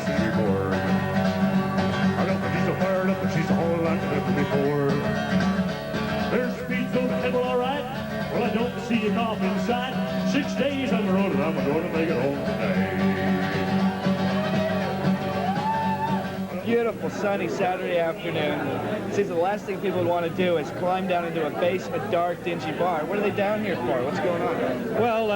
place to be bored. I know that she's so fired up and she's a whole lot to be bored. There's speed to the table, all right. Well, I don't see a cough inside. 6 days on the road and I'm going to make it home today. Beautiful sunny Saturday afternoon. It seems the last thing people would want to do is climb down into a basement, dark, dingy bar. What are they down here for? What's going on? Well,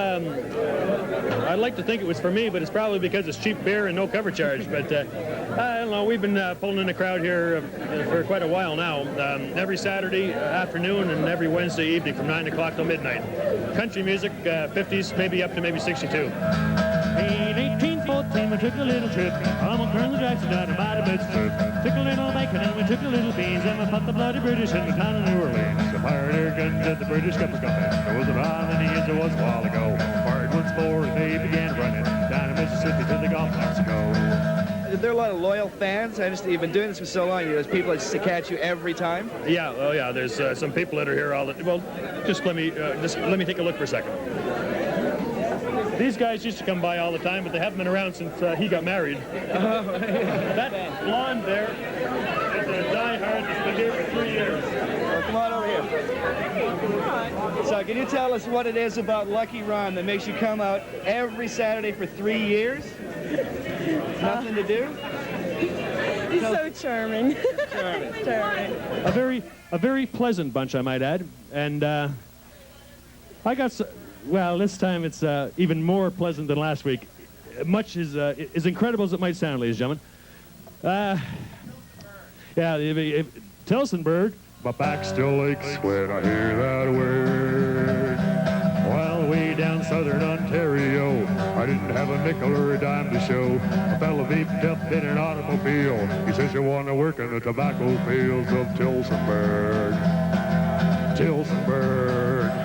I'd like to think it was for me, but it's probably because it's cheap beer and no cover charge. But I don't know. We've been pulling in the crowd here for quite a while now. Every Saturday afternoon and every Wednesday evening from 9 o'clock till midnight. Country music, 50s, maybe up to maybe 62. In 1814, we took a little trip. I'm on Colonel Jackson down to buy the best trip. Took a little bacon and we took a little beans, and we fought the bloody British in the town of New Orleans. They fired their guns at the British kept us coming. There was around many years it was a while ago. Fired once more and they began running down in Mississippi to the Gulf of Mexico. There are a lot of loyal fans. I understand you've been doing this for so long. There's people that just catch you every time. Yeah, oh yeah. There's some people that are here all the. Well, just let me take a look for a second. These guys used to come by all the time, but they haven't been around since he got married. That blonde there is a diehard that's been here for 3 years. Well, come on over here. So can you tell us what it is about Lucky Ron that makes you come out every Saturday for 3 years? Nothing to do? He's so charming. Charming. A very pleasant bunch, I might add. And I got... Well, this time it's even more pleasant than last week. Much as incredible as it might sound, ladies and gentlemen. Tilsonburg. My back still aches when I hear that word. Well, way down southern Ontario, I didn't have a nickel or a dime to show. A fella beeped up in an automobile. He says you want to work in the tobacco fields of Tilsonburg. Tilsonburg.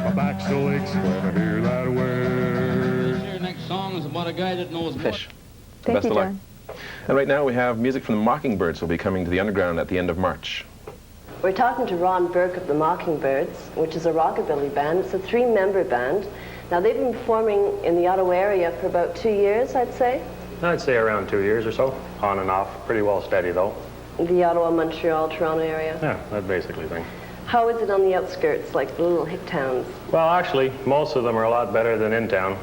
My back still aches when I hear that word. Your next song is about a guy that knows Fish. Thank Best you, of luck. John. And right now we have music from the Mockingbirds will be coming to the Underground at the end of March. We're talking to Ron Burke of the Mockingbirds, which is a rockabilly band. It's a 3-member band. Now, they've been performing in the Ottawa area for about 2 years, I'd say. I'd say around 2 years or so, on and off. Pretty well steady, though. The Ottawa, Montreal, Toronto area. Yeah, that basically thing. How is it on the outskirts, like the little hick towns? Well, actually, most of them are a lot better than in town.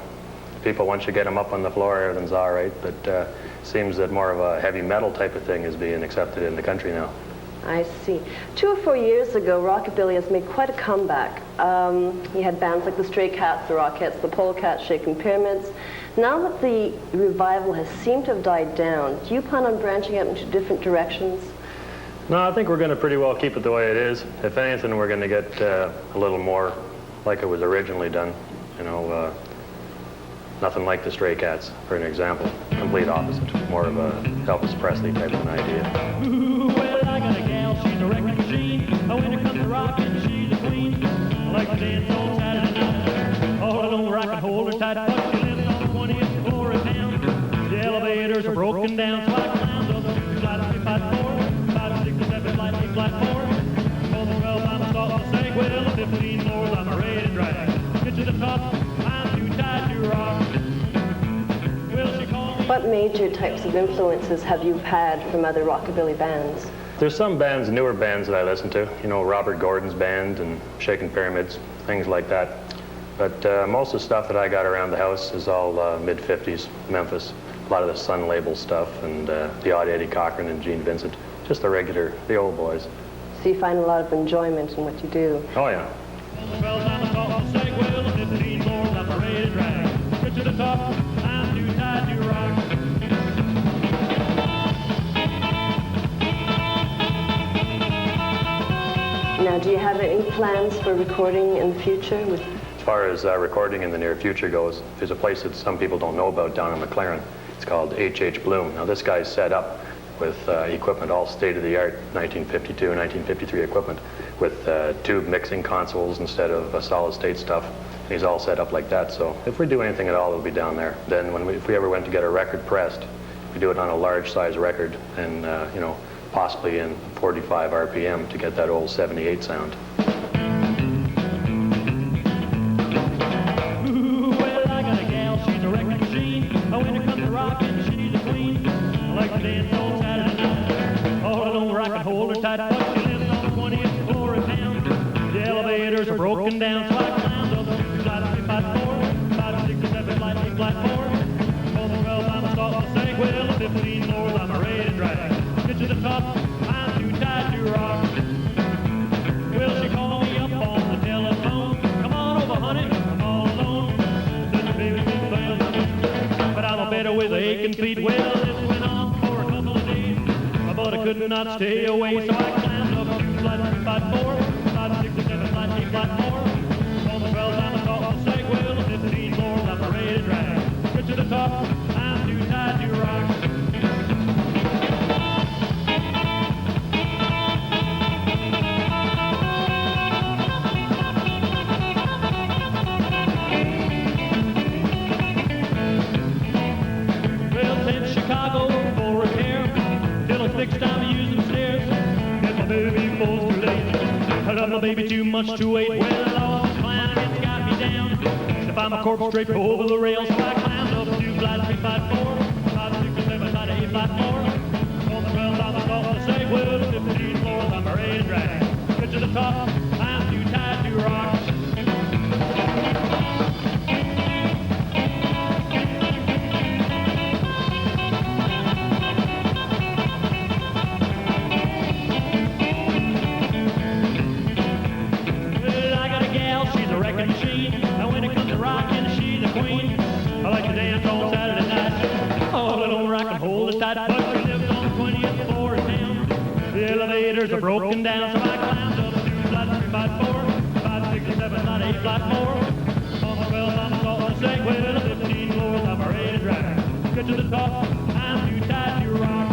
People, once you get them up on the floor, everything's all right. But seems that more of a heavy metal type of thing is being accepted in the country now. I see. 2 or 4 years ago, rockabilly has made quite a comeback. You had bands like the Stray Cats, the Rockettes, the Polecats, Shaking Pyramids. Now that the revival has seemed to have died down, do you plan on branching out into different directions? No, I think we're going to pretty well keep it the way it is. If anything, we're going to get a little more like it was originally done. You know, nothing like the Stray Cats, for an example. Complete opposite. More of a Elvis Presley type of an idea. Ooh, well, I got a gal, she's a wrecking machine. Oh, when it comes to rocking, she's a queen. I like to dance on Saturday night. Oh, I don't rock and hold her tight, but she lives on the 20th floor of town. The elevators are broken down, so I climbed up to flight 354. 5, 6, 7, flight 8, flight 4. On the 12, I'm a stop and say, well, 15 floors, I'm ready to drag. Get to the top, I'm too tired to rock. Well, she called me. What major types of influences have you had from other rockabilly bands? There's some bands, newer bands that I listen to. You know, Robert Gordon's band and Shaking Pyramids, things like that. But most of the stuff that I got around the house is all mid-50s, Memphis. A lot of the Sun label stuff and the odd Eddie Cochran and Gene Vincent. Just the regular, the old boys. So you find a lot of enjoyment in what you do? Oh, yeah. Well, I'm a stop and say, well, 15 floors, I'm ready to drag. Get to the top, I'm too tired to rock. Now, do you have any plans for recording in the future? As far as recording in the near future goes, there's a place that some people don't know about down in McLaren. It's called H.H. Bloom. Now, this guy's set up with equipment, all state-of-the-art 1952, 1953 equipment, with tube mixing consoles instead of solid-state stuff. He's all set up like that, so if we do anything at all, it'll be down there. Then if we ever went to get a record pressed, we do it on a large-size record and, you know, possibly in 45 RPM to get that old 78 sound. Ooh, well, I got a gal, she's a wrecking machine. Oh, when it comes to rocking, she's a queen. broken down, so I climbed up 2 flights, 3, 5, 4, 5, 6, 7 flights, 8 flights, 4. On the 12th, I'm a stop to say, well, the 15 floors, I'm ready to drag. Get to the top, I'm too tired to rock. Well, she called me up on the telephone. Come on over, honey, I'm all alone. Said, baby, big bell. But I'm a better with aching feet. Well, this went on for a couple of days, but I could not stay away, so I climbed up 2 flights, 3, 5, 4, 5, 6, 7 flights, 8 flights, 4. On the 12th, I'm a stop to say, well, the 15 floors, I'm ready to drag. Get to the top, I'm too tired to rock. Well, since Chicago for repair, till it's fixed time to use the stairs. Get my baby falls too late. I love my baby too much to wait. Well, all the climbing it's got me down. If I'm a corpse straight over the rails, so I climbed up 2 flights, 3, 5, 4, 5, 6, 7 flights, 8 flights, 4. On the 12th, I'm a stop to say, well, the 15 floors, I'm ready to drag. Get to the top, I'm too tired to rock. Well, I got a gal, she's a wrecking machine. And when it comes to rocking, she's a queen. I like to dance on Saturday night. Oh, little rock and hold it tight. But she lives on the 20th floor of town. The elevators are broken down, so I climbed up 2 flights, 3, 5, 4, 5, 6, 7 flights, 8 flights, 4. On the 12th, I'm a stop to say, well, 15 floors, I'm ready to drag. Get to the top, I'm too tired to rock.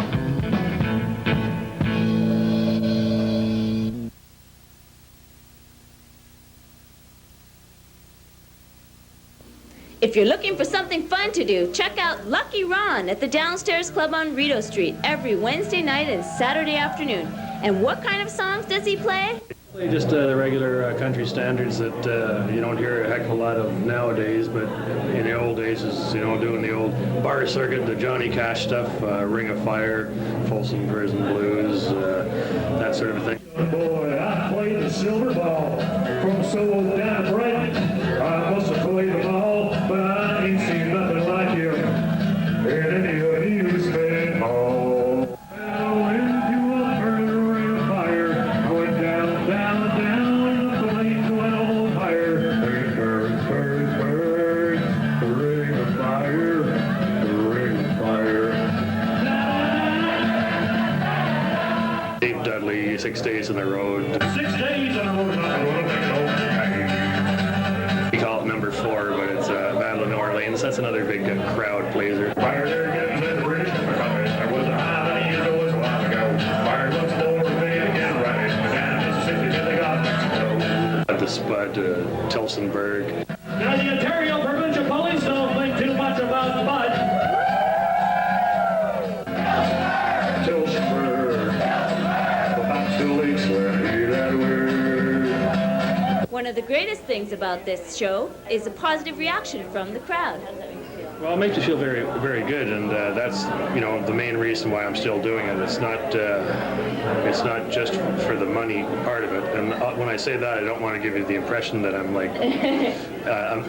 If you're looking for something fun to do, check out Lucky Ron at the Downstairs Club on Rito Street every Wednesday night and Saturday afternoon. And what kind of songs does he play? Just the regular country standards that you don't hear a heck of a lot of nowadays, but in the old days is, doing the old bar circuit, the Johnny Cash stuff, Ring of Fire, Folsom Prison Blues, that sort of thing. Boy, I played the silver ball from Solo down to Brighton. I must have played the ball, but I ain't seen nothing like him in any of his bad ball. Fell into a burning ring of fire. I went down, down, down. The flames went on higher. Burn, burn, burn, burn. The ring of fire, the ring of fire. Dave Dudley, 6 Days on the Road. 6 days on the road. We call it number 4, but it's Battle of New Orleans. That's another big crowd pleaser. Fire there getting to the British because there was a high years old a while ago. Fire looks forward to me again, right? Down in Mississippi till they got Mexico. The Spud, Tilsonburg. Now the Ontario Provincial Police don't think too much about Bud. Tilsonburg. But I'm still late, swear to hear that word. One of the greatest things about this show is the positive reaction from the crowd. Well, it makes you feel very, very good, and that's the main reason why I'm still doing it. It's not just for the money part of it. And when I say that, I don't want to give you the impression that I'm like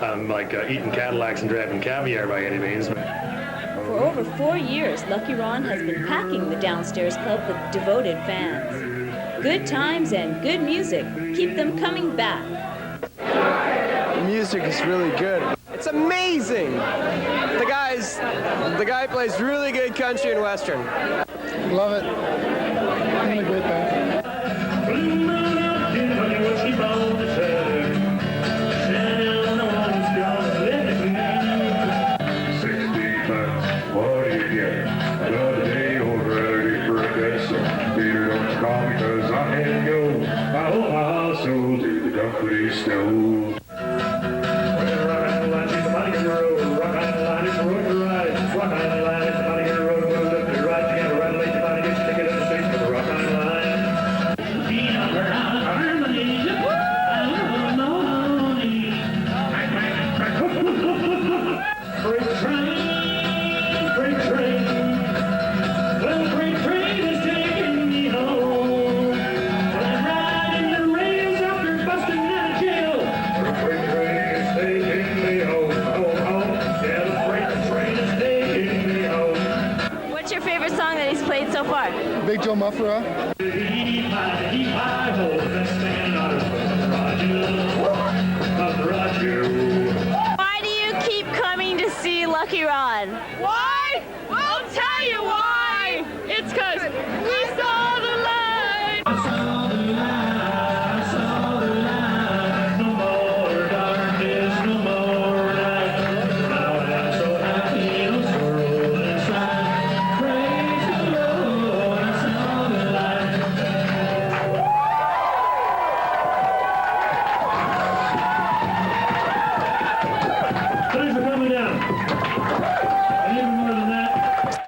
I'm like eating Cadillacs and driving caviar by any means. For over 4 years, Lucky Ron has been packing the Downstairs Club with devoted fans. Good times and good music keep them coming back. The music is really good. It's amazing. The guy plays really good country and western. Love it. Really great band. 60 bucks, what do you get? Another day over for a guess. Peter, don't call me 'cause I had to go. I owe my whole soul to the country stove. Well, rock island line, she's a mighty good road. Rock island line, it's a road to ride. Rock island line, it's a mighty good road. Go left to right, you gotta ride late, you might get your ticket at the station for the Rock Island line. Freight train, well, the freight train is taking me home. I'm riding the rails after busting out of jail. Joe Muffera. Why do you keep coming to see Lucky Ron? Why? I'll tell you why.